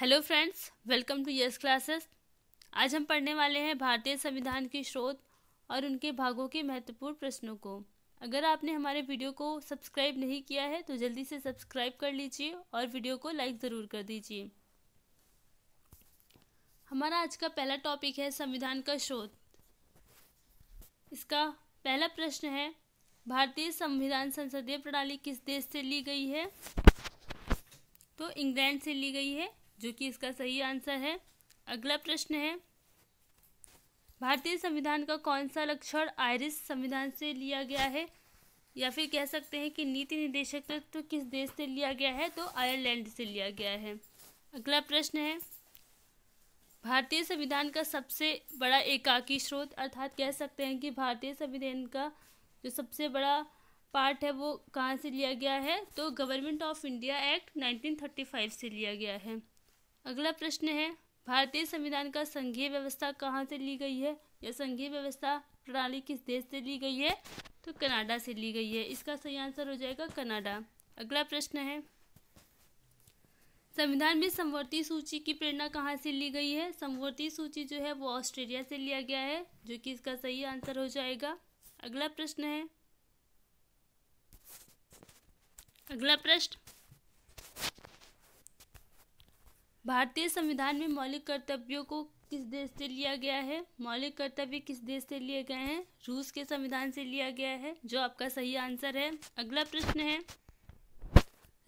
Hello friends, welcome to this classes. आज हम पढ़ने वाले हैं भारतीय संविधान के स्रोत और उनके भागों के महत्वपूर्ण प्रश्नों को। अगर आपने हमारे वीडियो को सब्सक्राइब नहीं किया है तो जल्दी से सब्सक्राइब कर लीजिए और वीडियो को लाइक ज़रूर कर दीजिए। हमारा आज का पहला टॉपिक है संविधान का स्रोत। इसका पहला प्रश्न है, भारतीय संविधान संसदीय प्रणाली किस देश से ली गई है? तो इंग्लैंड से ली गई है, जो कि इसका सही आंसर है। अगला प्रश्न है, भारतीय संविधान का कौन सा लक्षण आयरिश संविधान से लिया गया है? या फिर कह सकते हैं कि नीति निर्देशक तत्व किस देश से लिया गया है? तो आयरलैंड से लिया गया है। अगला प्रश्न है, भारतीय संविधान का सबसे बड़ा एकाकी स्रोत, अर्थात कह सकते हैं कि भारतीय संविधान का जो सबसे बड़ा पार्ट है वो कहाँ से लिया गया है? तो गवर्नमेंट ऑफ इंडिया एक्ट 1935 से लिया गया है। अगला प्रश्न है, भारतीय संविधान का संघीय व्यवस्था कहाँ से ली गई है? या संघीय व्यवस्था प्रणाली किस देश से ली गई है? तो कनाडा से ली गई है। इसका सही आंसर हो जाएगा कनाडा। अगला प्रश्न है, संविधान में समवर्ती सूची की प्रेरणा कहाँ से ली गई है? समवर्ती सूची जो है वो ऑस्ट्रेलिया से लिया गया है, जो कि इसका सही आंसर हो जाएगा। अगला प्रश्न है, भारतीय संविधान में मौलिक कर्तव्यों को किस देश से लिया गया है? मौलिक कर्तव्य किस देश से लिए गए हैं? रूस के संविधान से लिया गया है, जो आपका सही आंसर है। अगला प्रश्न है,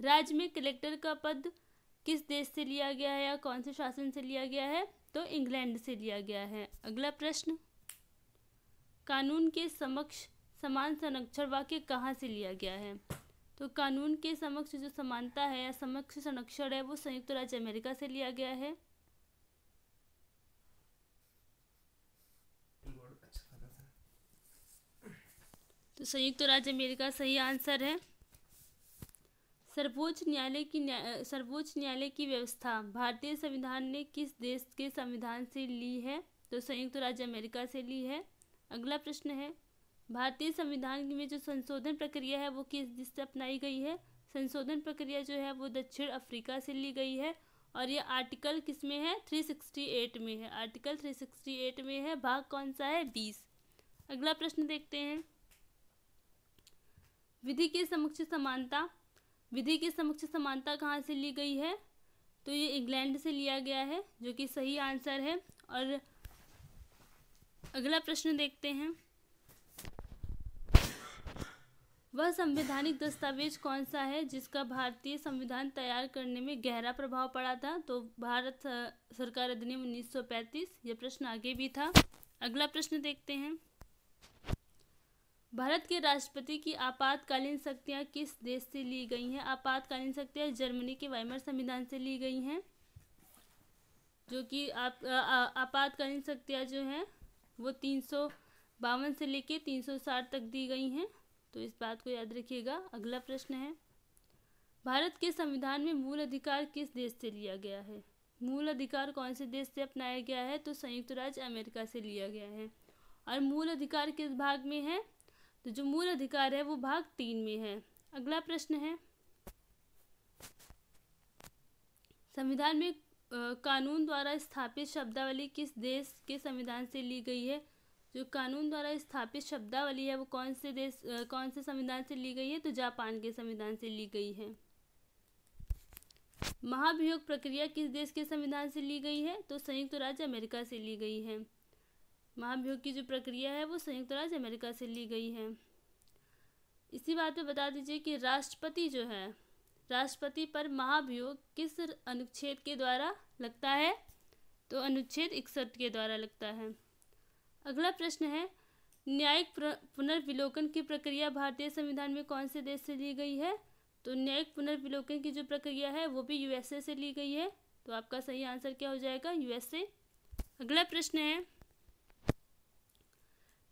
राज्य में कलेक्टर का पद किस देश से लिया गया है या कौन से शासन से लिया गया है? तो इंग्लैंड से लिया गया है। अगला प्रश्न, कानून के समक्ष समान संरक्षण वाक्य कहाँ से लिया गया है? तो कानून के समक्ष जो समानता है या समक्ष संरक्षण है वो संयुक्त राज्य अमेरिका से लिया गया है। तो संयुक्त राज्य अमेरिका सही आंसर है। सर्वोच्च न्यायालय की व्यवस्था भारतीय संविधान ने किस देश के संविधान से ली है? तो संयुक्त राज्य अमेरिका से ली है। अगला प्रश्न है, भारतीय संविधान में जो संशोधन प्रक्रिया है वो किस देश से अपनाई गई है? संशोधन प्रक्रिया जो है वो दक्षिण अफ्रीका से ली गई है। और ये आर्टिकल किस में है? 368 में है। आर्टिकल 368 में है। भाग कौन सा है? 20। अगला प्रश्न देखते हैं, विधि के समक्ष समानता कहाँ से ली गई है? तो ये इंग्लैंड से लिया गया है, जो कि सही आंसर है। और अगला प्रश्न देखते हैं, वह संवैधानिक दस्तावेज कौन सा है जिसका भारतीय संविधान तैयार करने में गहरा प्रभाव पड़ा था? तो भारत सरकार अधिनियम 1935। यह प्रश्न आगे भी था। अगला प्रश्न देखते हैं, भारत के राष्ट्रपति की आपातकालीन शक्तियां किस देश से ली गई हैं? आपातकालीन शक्तियां जर्मनी के वाइमर संविधान से ली गई हैं, जो कि आपातकालीन शक्तियां जो हैं वो 352 से लेके 360 तक दी गई हैं। तो इस बात को याद रखिएगा। अगला प्रश्न है, भारत के संविधान में मूल अधिकार किस देश से लिया गया है? मूल अधिकार कौन से देश से अपनाया गया है? तो संयुक्त राज्य अमेरिका से लिया गया है। और मूल अधिकार किस भाग में है? तो जो मूल अधिकार है वो भाग 3 में है। अगला प्रश्न है, संविधान में कानून द्वारा स्थापित शब्दावली किस देश के संविधान से ली गई है? जो कानून द्वारा स्थापित शब्दावली है वो कौन से संविधान से ली गई है? तो जापान के संविधान से ली गई है। महाभियोग प्रक्रिया किस देश के संविधान से ली गई है? तो संयुक्त राज्य अमेरिका से ली गई है। महाभियोग की जो प्रक्रिया है वो संयुक्त राज्य अमेरिका से ली गई है। इसी बात पे बता दीजिए कि राष्ट्रपति पर महाभियोग किस अनुच्छेद के द्वारा लगता है? तो अनुच्छेद 61 के द्वारा लगता है। अगला प्रश्न है, न्यायिक पुनर्विलोकन की प्रक्रिया भारतीय संविधान में कौन से देश से ली गई है? तो न्यायिक पुनर्विलोकन की जो प्रक्रिया है वो भी यूएसए से ली गई है। तो आपका सही आंसर क्या हो जाएगा? यूएसए। अगला प्रश्न है,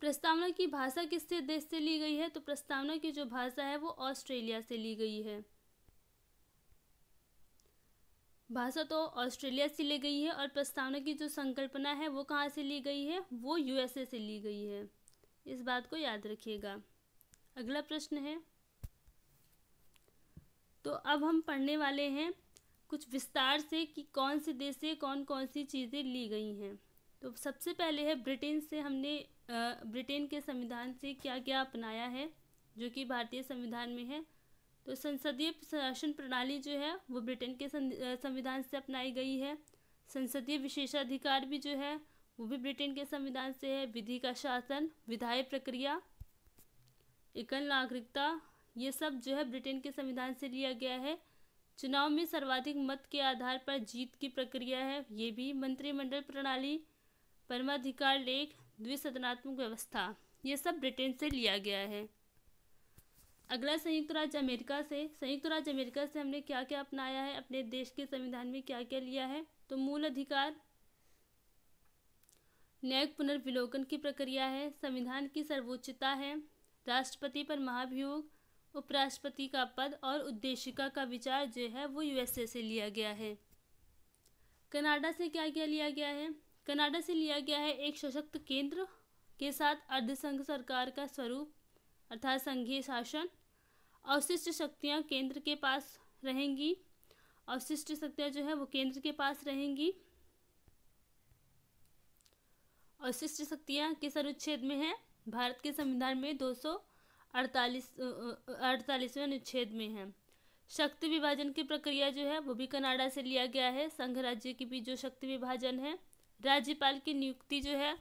प्रस्तावना की भाषा किस देश से ली गई है? तो प्रस्तावना की जो भाषा है वो ऑस्ट्रेलिया से ली गई है। भाषा तो ऑस्ट्रेलिया से ली गई है और प्रस्तावना की जो संकल्पना है वो कहाँ से ली गई है? वो यूएसए से ली गई है। इस बात को याद रखिएगा। अगला प्रश्न है, तो अब हम पढ़ने वाले हैं कुछ विस्तार से कि कौन से देश से कौन कौन सी चीज़ें ली गई हैं। तो सबसे पहले है ब्रिटेन से हमने ब्रिटेन के संविधान से क्या क्या अपनाया है जो कि भारतीय संविधान में है। तो संसदीय शासन प्रणाली जो है वो ब्रिटेन के संविधान से अपनाई गई है। संसदीय विशेषाधिकार भी जो है वो भी ब्रिटेन के संविधान से है। विधि का शासन, विधायी प्रक्रिया, एकल नागरिकता, ये सब जो है ब्रिटेन के संविधान से लिया गया है। चुनाव में सर्वाधिक मत के आधार पर जीत की प्रक्रिया है, ये भी। मंत्रिमंडल प्रणाली, परमाधिकार लेख, द्विसदनात्मक व्यवस्था, ये सब ब्रिटेन से लिया गया है। अगला संयुक्त राज्य अमेरिका से। संयुक्त राज्य अमेरिका से हमने क्या क्या अपनाया है, अपने देश के संविधान में क्या क्या लिया है। तो मूल अधिकार, न्यायिक पुनर्विलोकन की प्रक्रिया है, संविधान की सर्वोच्चता है, राष्ट्रपति पर महाभियोग, उपराष्ट्रपति का पद और उद्देशिका का विचार जो है वो यूएसए से लिया गया है। कनाडा से क्या क्या लिया गया है। कनाडा से लिया गया है एक सशक्त केंद्र के साथ अर्धसंघ सरकार का स्वरूप अर्थात संघीय शासन। अवशिष्ट शक्तियाँ केंद्र के पास रहेंगी, अवशिष्ट शक्तियाँ जो है वो केंद्र के पास रहेंगी। अवशिष्ट शक्तियाँ किस अनुच्छेद में है, भारत के संविधान में 248वें अनुच्छेद में है। शक्ति विभाजन की प्रक्रिया जो है वो भी कनाडा से लिया गया है, संघ राज्य के बीच जो शक्ति विभाजन है। राज्यपाल की नियुक्ति जो है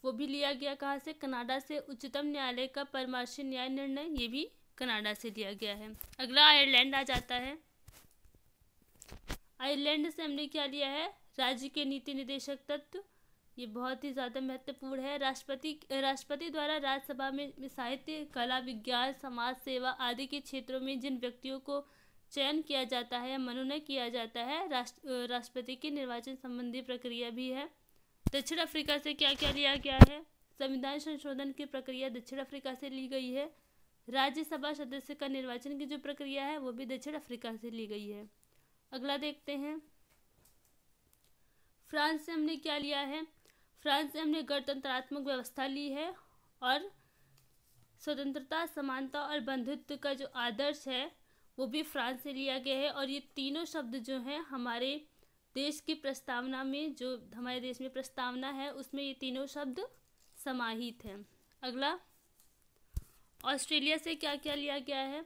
वो भी लिया गया कहाँ से, कनाडा से। उच्चतम न्यायालय का परामर्शी न्याय निर्णय, ये भी कनाडा से लिया गया है। अगला आयरलैंड आ जाता है। आयरलैंड से हमने क्या लिया है, राज्य के नीति निदेशक तत्व, ये बहुत ही ज़्यादा महत्वपूर्ण है। राष्ट्रपति द्वारा राज्यसभा में साहित्य, कला, विज्ञान, समाज सेवा आदि के क्षेत्रों में जिन व्यक्तियों को चयन किया जाता है या मनोनयन किया जाता है, राष्ट्रपति के निर्वाचन संबंधी प्रक्रिया भी है। दक्षिण अफ्रीका से क्या क्या लिया गया है, संविधान संशोधन की प्रक्रिया दक्षिण अफ्रीका से ली गई है। राज्यसभा सदस्य का निर्वाचन की जो प्रक्रिया है वो भी दक्षिण अफ्रीका से ली गई है। अगला देखते हैं, फ्रांस से हमने क्या लिया है। फ्रांस से हमने गणतंत्रात्मक व्यवस्था ली है और स्वतंत्रता, समानता और बंधुत्व का जो आदर्श है वो भी फ्रांस से लिया गया है। और ये तीनों शब्द जो हैं हमारे देश की प्रस्तावना में, जो हमारे देश में प्रस्तावना है उसमें ये तीनों शब्द समाहित हैं। अगला, ऑस्ट्रेलिया से क्या क्या लिया गया है।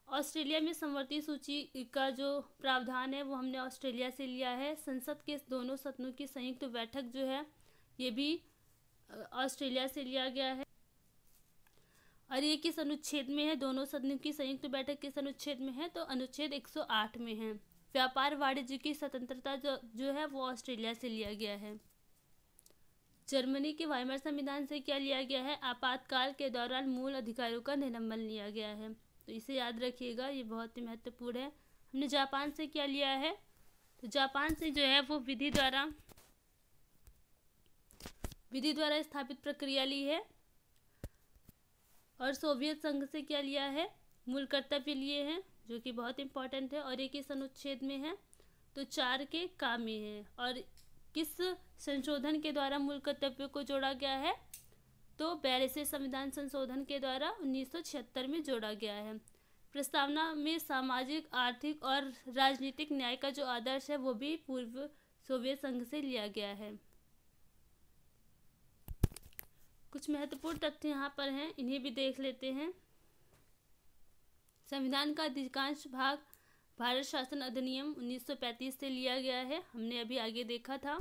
ऑस्ट्रेलिया में समवर्ती सूची का जो प्रावधान है वो हमने ऑस्ट्रेलिया से लिया है। संसद के दोनों सदनों की संयुक्त बैठक जो है ये भी ऑस्ट्रेलिया से लिया गया है। और ये किस अनुच्छेद में है, दोनों सदनों की संयुक्त बैठक किस अनुच्छेद में है, तो अनुच्छेद 108 में है। व्यापार वाणिज्य की स्वतंत्रता जो है वो ऑस्ट्रेलिया से लिया गया है। जर्मनी के वाइमर संविधान से क्या लिया गया है, आपातकाल के दौरान मूल अधिकारों का निलंबन लिया गया है। तो इसे याद रखिएगा, ये बहुत ही महत्वपूर्ण है। हमने जापान से क्या लिया है, तो जापान से जो है वो विधि द्वारा स्थापित प्रक्रिया ली है। और सोवियत संघ से क्या लिया है, मूल कर्तव्य लिए हैं जो कि बहुत इंपॉर्टेंट है। और ये किस अनुच्छेद में है, तो 4 के का में है। और किस संशोधन के द्वारा मूल कर्तव्यों को जोड़ा गया है, तो 42वें संविधान संशोधन के द्वारा 1976 में जोड़ा गया है। प्रस्तावना में सामाजिक, आर्थिक और राजनीतिक न्याय का जो आदर्श है वो भी पूर्व सोवियत संघ से लिया गया है। कुछ महत्वपूर्ण तथ्य यहाँ पर हैं, इन्हें भी देख लेते हैं। संविधान का अधिकांश भाग भारत शासन अधिनियम 1935 से लिया गया है, हमने अभी आगे देखा था।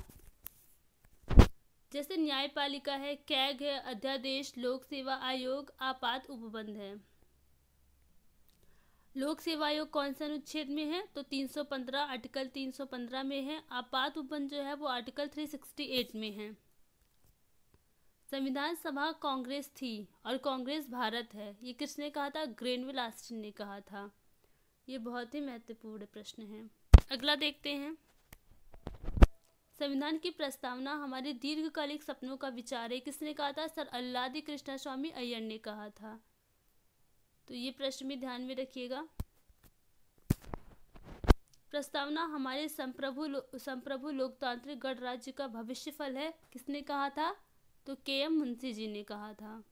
जैसे न्यायपालिका है, कैग है, अध्यादेश, लोक सेवा आयोग, आपात उपबंध है। लोक सेवा आयोग कौन से अनुच्छेद में है, तो 315 आर्टिकल 315 में है। आपात उपबंध जो है वो आर्टिकल 368 में है। संविधान सभा कांग्रेस थी और कांग्रेस भारत है, ये किसने कहा था, ग्रेनविल ऑस्टिन ने कहा था। ये बहुत ही महत्वपूर्ण प्रश्न है। अगला देखते हैं, संविधान की प्रस्तावना हमारे दीर्घकालिक सपनों का विचार है, किसने कहा था, सर अल्लादी कृष्णस्वामी अय्यर ने कहा था। तो ये प्रश्न भी ध्यान में रखिएगा। प्रस्तावना हमारे संप्रभु लोकतांत्रिक गणराज्य का भविष्य फल है, किसने कहा था, तो के.एम. मुंशी जी ने कहा था।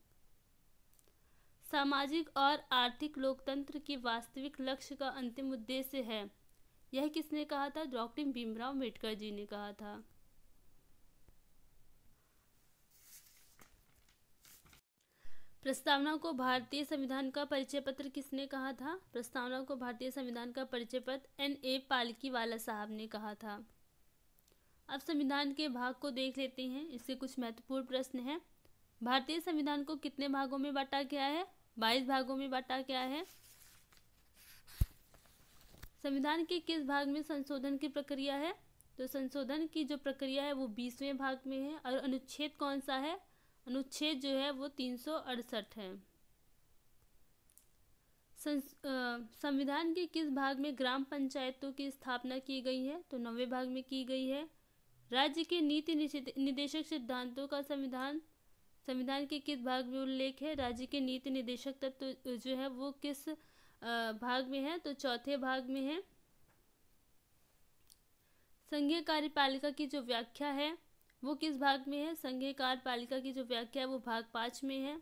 सामाजिक और आर्थिक लोकतंत्र की वास्तविक लक्ष्य का अंतिम उद्देश्य है। यह किसने कहा था? डॉक्टर भीमराव अम्बेडकर जी ने कहा था। प्रस्तावना को भारतीय संविधान का परिचय पत्र किसने कहा था? प्रस्तावना को भारतीय संविधान का परिचय पत्र N.A. पालकीवाला साहब ने कहा था। अब संविधान के भाग को देख लेते हैं। इससे कुछ महत्वपूर्ण प्रश्न हैं। भारतीय संविधान को कितने भागों में बांटा गया है? 22 भागों में बांटा गया है। संविधान के किस भाग में संशोधन की प्रक्रिया है? तो संशोधन की जो प्रक्रिया है वो 20वें भाग में है। और अनुच्छेद कौन सा है? अनुच्छेद जो है वो 368 है। संविधान के किस भाग में ग्राम पंचायतों की स्थापना की गई है? तो 9वें भाग में की गई है। राज्य के नीति निदेशक सिद्धांतों का संविधान के किस भाग में उल्लेख है? राज्य के नीति निदेशक तत्व जो है वो किस भाग में है? तो 4थे भाग में है। संघीय कार्यपालिका की जो व्याख्या है वो किस भाग में है? संघीय कार्यपालिका की जो व्याख्या है वो भाग 5 में है।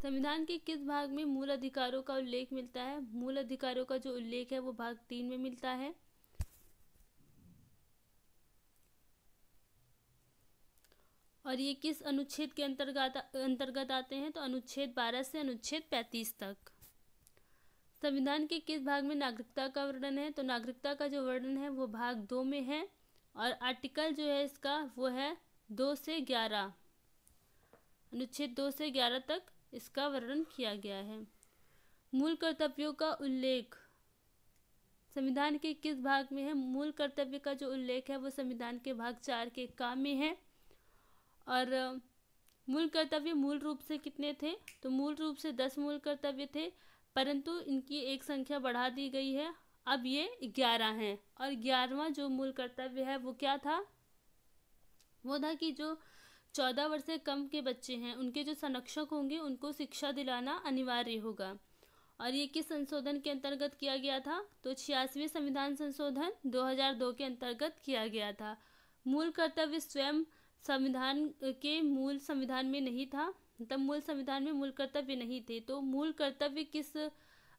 संविधान के किस भाग में मूल अधिकारों का उल्लेख मिलता है? मूल अधिकारों का जो उल्लेख है वो भाग 3 में मिलता है। और ये किस अनुच्छेद के अंतर्गत आते हैं? तो अनुच्छेद 12 से अनुच्छेद 35 तक। संविधान के किस भाग में नागरिकता का वर्णन है? तो नागरिकता का जो वर्णन है वो भाग 2 में है। और आर्टिकल जो है इसका वो है 2 से 11। अनुच्छेद 2 से 11 तक इसका वर्णन किया गया है। मूल कर्तव्यों का उल्लेख संविधान के किस भाग में है? मूल कर्तव्य का जो उल्लेख है वो संविधान के भाग 4 के काम में है। और मूल कर्तव्य मूल रूप से कितने थे? तो मूल रूप से 10 मूल कर्तव्य थे, परंतु इनकी एक संख्या बढ़ा दी गई है। अब ये 11 हैं। और 11वां जो मूल कर्तव्य है वो क्या था? वो था कि जो 14 वर्ष से कम के बच्चे हैं उनके जो संरक्षक होंगे उनको शिक्षा दिलाना अनिवार्य होगा। और ये किस संशोधन के अंतर्गत किया गया था? तो 86वें संविधान संशोधन 2002 के अंतर्गत किया गया था। मूल कर्तव्य स्वयं संविधान के मूल संविधान में नहीं था, तब मूल संविधान में मूल कर्तव्य नहीं थे। तो मूल कर्तव्य किस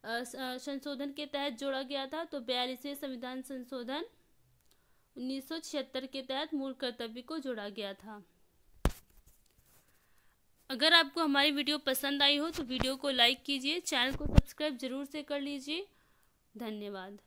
संशोधन के तहत जोड़ा गया था? तो 42वें संविधान संशोधन 1976 के तहत मूल कर्तव्य को जोड़ा गया था। अगर आपको हमारी वीडियो पसंद आई हो तो वीडियो को लाइक कीजिए, चैनल को सब्सक्राइब जरूर से कर लीजिए। धन्यवाद।